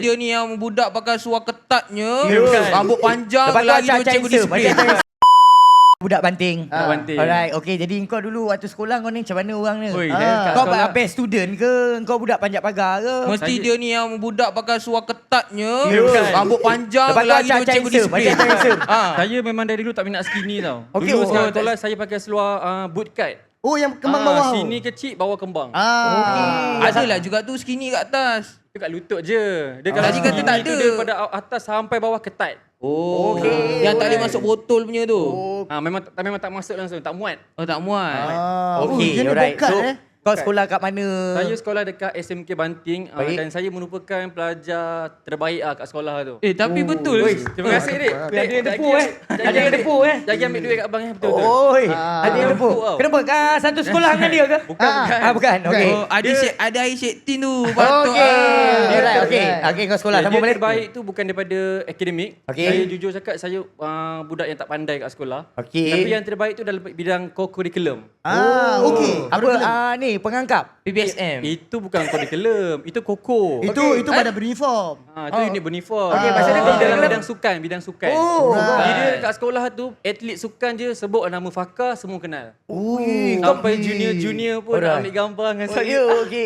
dia ni yang budak pakai seluar ketatnya, Bukan. rambut panjang, Lepas tu lagi acak-acak dua cikgu insert. disiplin. Budak banting. Budak banting. Alright, okay. Jadi kau dulu waktu sekolah kau ni macam mana orang ni? Oi, kat Kau sekolah- best student ke? Kau budak panjat pagar ke? Mesti Saya- dia ni yang budak pakai seluar ketatnya, Bukan. rambut panjang, Lepas tu lagi dua acak-acak cikgu insert. disiplin. Acak-acak insert. Saya memang dari dulu tak minat skinny tau. Okey, Dulu sekolah tak- saya pakai seluar boot cut. Oh, yang kembang bawah tu. Sini kecil, bawah kembang. Adalah juga tu skinny kat atas. Dia kat lutut je. Dia kalau Tadi kata skinny tak tu ada. dia daripada atas sampai bawah ketat. Oh, Okey. yang tak boleh masuk botol punya tu. Memang tak masuk langsung, tak muat. Oh, tak muat. Okay, jenis alright. bokat, So, kau sekolah kat mana? Saya sekolah dekat SMK Banting Baik. dan saya merupakan pelajar terbaik kat sekolah tu. Tapi betul. Terima kasih, Dik. Ada yang depu Ada yang depu Jangan ambil duit kat abang betul. Oi, ada yang depu. Depu tau. Kenapa? Kau satu sekolah dengan dia ke? Bukan. Bukan. Okey. Oh, ada air Syektin tu. Patut. Okey. Alright, okey. Okey, kau sekolah. Dia Sambung balik. terbaik tu bukan daripada akademik. Okey. Saya jujur cakap saya budak yang tak pandai kat sekolah. Okey. Tapi yang terbaik tu dalam bidang co-curriculum. Okey. Apa ni pengangkap? PPSM. Itu bukan curriculum, itu koko. Itu badan beruniform. Itu unit beruniform. Okey, pasal dia Di dalam curriculum. bidang sukan. Oh, Dia kat sekolah tu atlet sukan je sebut nama Fakar semua kenal. Ui, Sampai junior pun nak Alright. ambil gambar dengan Oh, saya. ya, okey.